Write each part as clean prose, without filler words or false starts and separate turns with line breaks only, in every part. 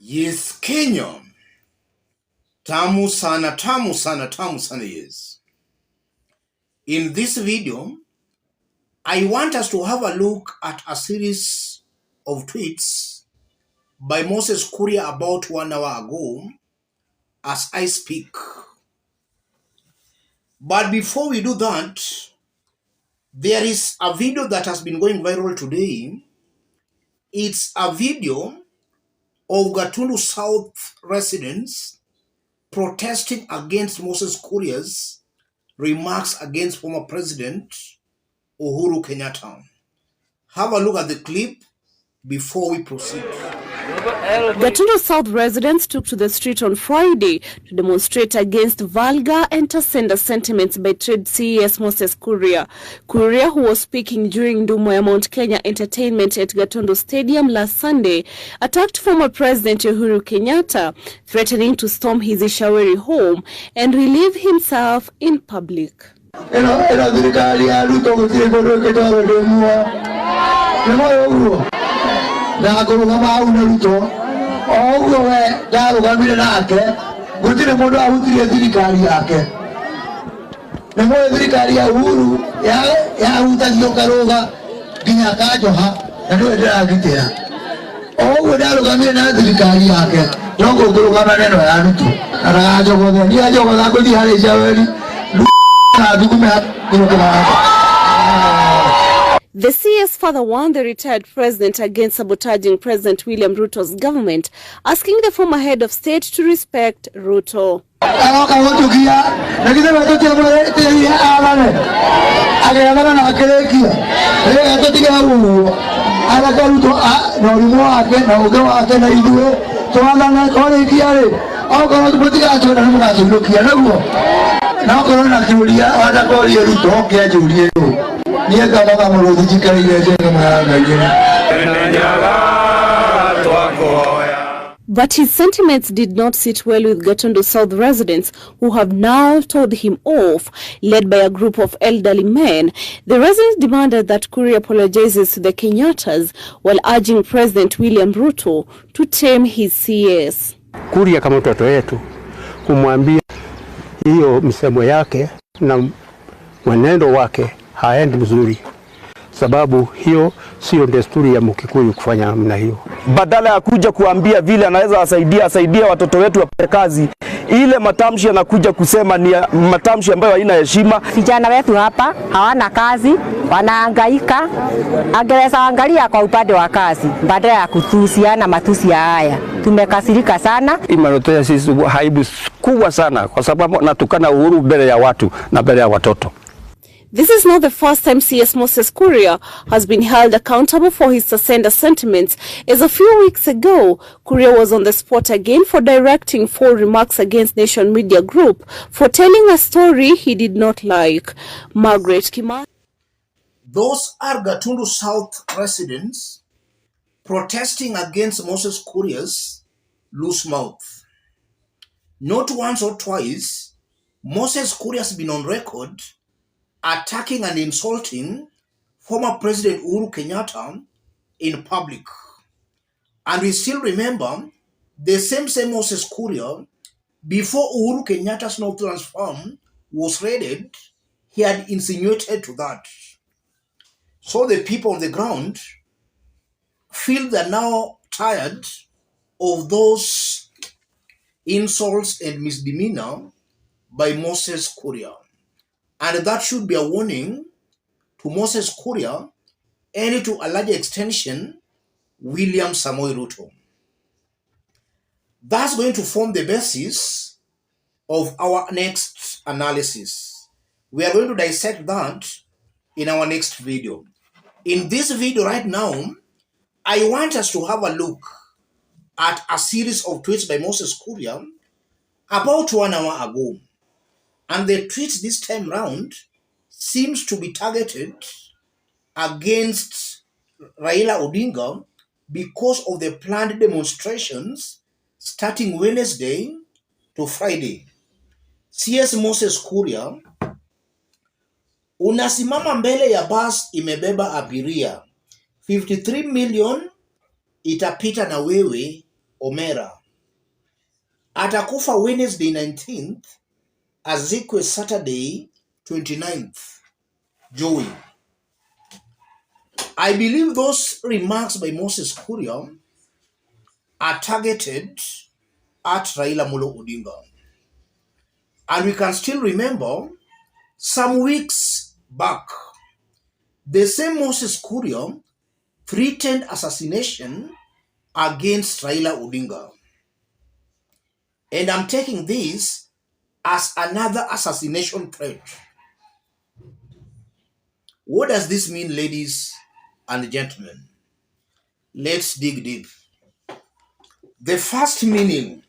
Yes, Kenya. Tamu sana, tamu sana, tamu sana, yes. In this video, I want us to have a look at a series of tweets by Moses Kuria about 1 hour ago as I speak. But before we do that, there is a video that has been going viral today. It's a video of Gatundu South residents protesting against Moses Kuria's remarks against former President Uhuru Kenyatta. Have a look at the clip before we proceed.
Gatundu South residents took to the street on Friday to demonstrate against vulgar and transgender sentiments by trade CES Moses Kuria. Kuria, who was speaking during Dumoya Mount Kenya Entertainment at Gatundu Stadium last Sunday, attacked former President Uhuru Kenyatta, threatening to storm his Ishaweri home and relieve himself in public. The CS further warned the retired president against sabotaging President William Ruto's government, asking the former head of state to respect Ruto. But his sentiments did not sit well with Gatundu South residents, who have now told him off, led by a group of elderly men. The residents demanded that Kuria apologizes to the Kenyattas while urging President William Ruto to tame his CS.
Kuria kama mtoto wetu kumwambia hiyo msemo yake na mwenendo wake haendi mzuri, sababu hiyo sio desturi ya Mkikuyu kufanya namna hiyo.
Badala ya kuja kuambia vile anaweza asaidia watoto wetu wapate kazi, ile matamshi anakuja kusema ni matamshi ambayo haina heshima.
Vijana wetu hapa hawana kazi, wanahangaika. Angeweza angalia kwa upande wa kazi badala ya kutusiana matusi ya haya. Tumekasirika sana.
Imanotea sisi haibu kubwa sana kwa sababu natukana uhuru mbele ya watu na mbele ya watoto.
This is not the first time CS Moses Kuria has been held accountable for his transgender sentiments, as a few weeks ago, Kuria was on the spot again for directing 4 remarks against Nation Media Group for telling a story he did not like. Margaret Kima.
Those are Gatundu South residents protesting against Moses Kuria's loose mouth. Not once or twice, Moses Kuria has been on record attacking and insulting former President Uhuru Kenyatta in public. And we still remember the same Moses Kuria, before Uhuru Kenyatta's Northlands farm was raided, he had insinuated to that. So the people on the ground feel they're now tired of those insults and misdemeanor by Moses Kuria. And that should be a warning to Moses Kuria and to a larger extension, William Samoei Ruto. That's going to form the basis of our next analysis. We are going to dissect that in our next video. In this video right now, I want us to have a look at a series of tweets by Moses Kuria about 1 hour ago. And the tweets this time round seems to be targeted against Raila Odinga because of the planned demonstrations starting Wednesday to Friday. CS Moses Kuria, unasimama mbele ya bus imebeba abiria 53 million itapita na wewe Omera. Atakufa Wednesday 19th, azikwe Saturday 29th. Joey. I believe those remarks by Moses Kuria are targeted at Raila Amolo Odinga. And we can still remember some weeks back, the same Moses Kuria threatened assassination against Raila Odinga. And I'm taking this as another assassination threat. What does this mean, ladies and gentlemen? Let's dig deep. The first meaning,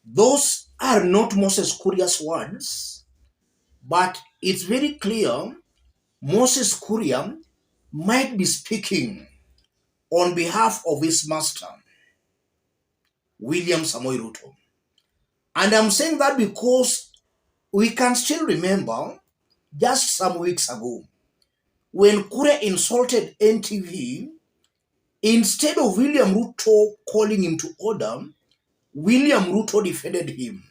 those are not Moses Kuria's words, but it's very clear Moses Kuria might be speaking on behalf of his master, William Samoei Ruto. And I'm saying that because we can still remember just some weeks ago when Kuria insulted NTV, instead of William Ruto calling him to order, William Ruto defended him.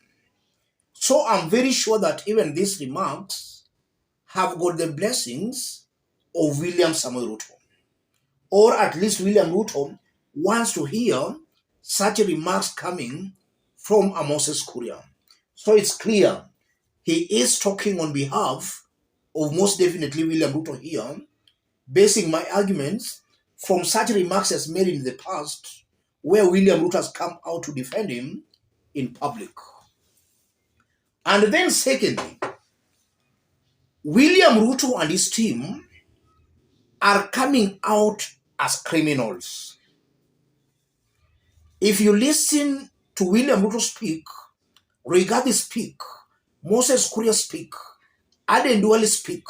So I'm very sure that even these remarks have got the blessings of William Samoei Ruto. Or at least William Ruto wants to hear such remarks coming from a Moses Kuria. So it's clear he is talking on behalf of most definitely William Ruto here, basing my arguments from such remarks as made in the past, where William Ruto has come out to defend him in public. And then secondly, William Ruto and his team are coming out as criminals. If you listen to William Ruto speak, Rigathi speak, Moses Kuria speak, Aden Duale speak,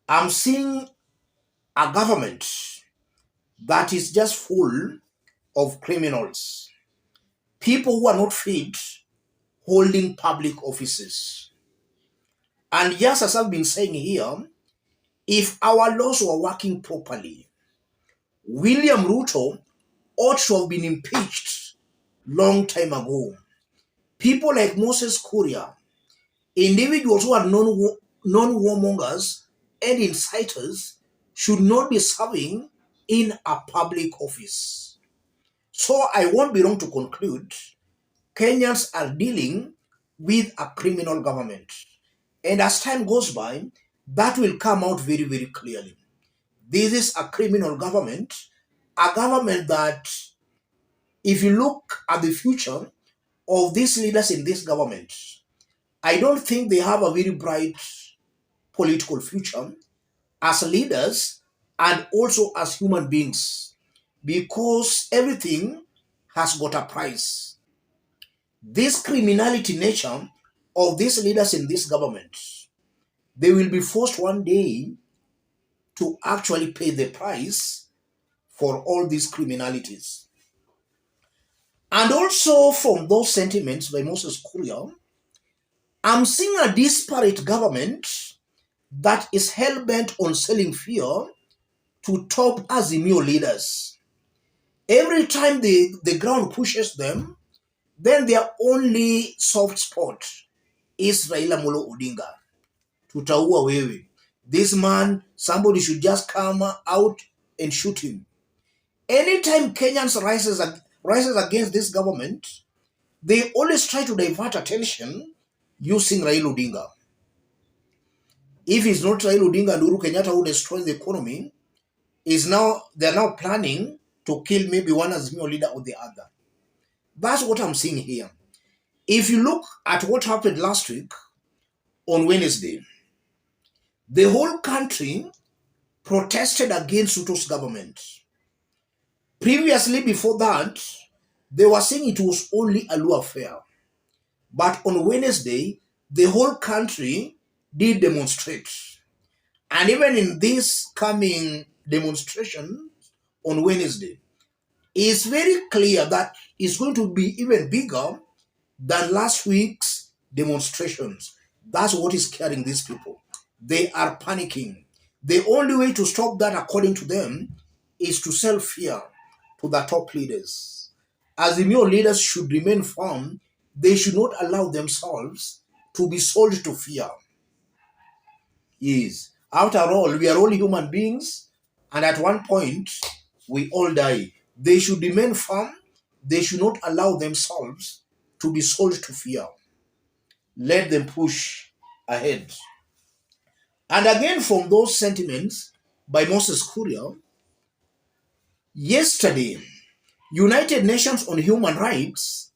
I'm seeing a government that is just full of criminals, people who are not fit holding public offices. And just as I've been saying here, if our laws were working properly, William Ruto ought to have been impeached long time ago. People like Moses Kuria, individuals who are non-warmongers and inciters, should not be serving in a public office. So I won't be wrong to conclude Kenyans are dealing with a criminal government. And as time goes by, that will come out very, very clearly. This is a criminal government, a government that, if you look at the future of these leaders in this government, I don't think they have a very bright political future as leaders and also as human beings, because everything has got a price. This criminality nature of these leaders in this government, they will be forced one day to actually pay the price for all these criminalities. And also from those sentiments by Moses Kuria, I'm seeing a disparate government that is hell-bent on selling fear to top Azimio leaders. Every time the ground pushes them, then their only soft spot is Raila Amolo Odinga. Tutaua wewe. This man, somebody should just come out and shoot him. Anytime Kenyans rises against this government, they always try to divert attention using Raila Odinga. If it's not Raila Odinga and Uhuru Kenyatta who destroy the economy, they're now planning to kill maybe one Azimio leader or the other. That's what I'm seeing here. If you look at what happened last week on Wednesday, the whole country protested against Ruto's government. Previously, before that, they were saying it was only a Luo affair. But on Wednesday, the whole country did demonstrate. And even in this coming demonstration on Wednesday, it's very clear that it's going to be even bigger than last week's demonstrations. That's what is scaring these people. They are panicking. The only way to stop that, according to them, is to sell fear. to the top leaders. Azimio leaders should remain firm. They should not allow themselves to be sold to fear. Yes. After all, we are all human beings, and at one point, we all die. They should remain firm. They should not allow themselves to be sold to fear. Let them push ahead. And again, from those sentiments by Moses Kuria, yesterday, United Nations on Human Rights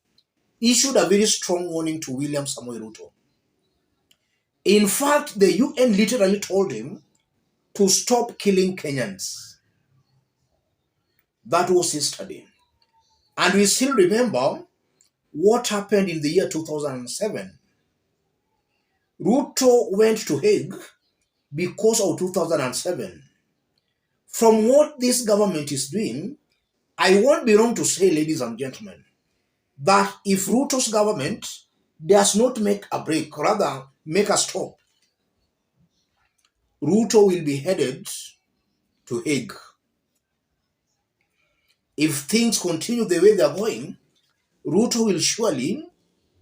issued a very strong warning to William Samoei Ruto. In fact, the UN literally told him to stop killing Kenyans. That was yesterday. And we still remember what happened in the year 2007. Ruto went to Hague because of 2007. From what this government is doing, I won't be wrong to say, ladies and gentlemen, that if Ruto's government does not make a break, rather make a stop, Ruto will be headed to Hague. If things continue the way they are going, Ruto will surely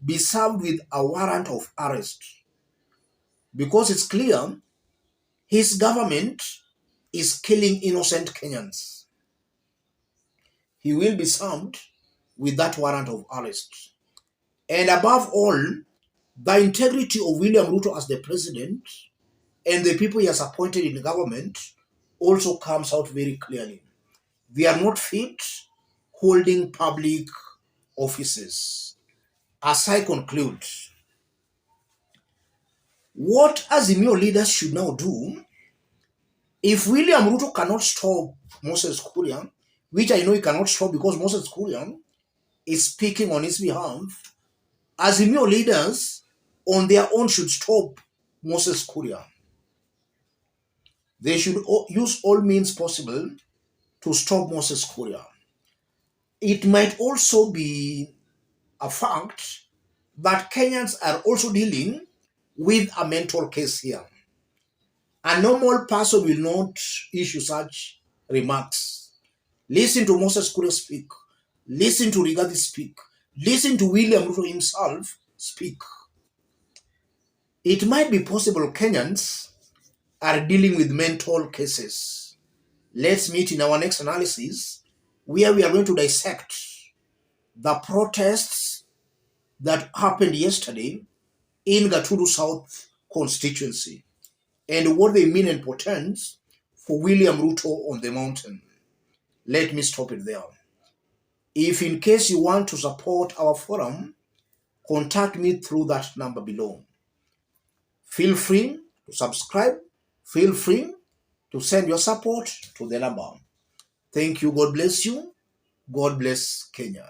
be served with a warrant of arrest, because it's clear his government is killing innocent Kenyans. He will be served with that warrant of arrest. And above all, the integrity of William Ruto as the president and the people he has appointed in the government also comes out very clearly. They are not fit holding public offices. As I conclude, what Azimio leaders should now do, if William Ruto cannot stop Moses Kuria, which I know he cannot stop because Moses Kuria is speaking on his behalf, Azimio leaders on their own should stop Moses Kuria. They should use all means possible to stop Moses Kuria. It might also be a fact that Kenyans are also dealing with a mental case here. A normal person will not issue such remarks. Listen to Moses Kuria speak. Listen to Rigathi speak. Listen to William Ruto himself speak. It might be possible Kenyans are dealing with mental cases. Let's meet in our next analysis, where we are going to dissect the protests that happened yesterday in Gaturu South constituency and what they mean and portend for William Ruto on the mountain. Let me stop it there. If in case you want to support our forum, contact me through that number below. Feel free to subscribe. Feel free to send your support to the number. Thank you. God bless you. God bless Kenya.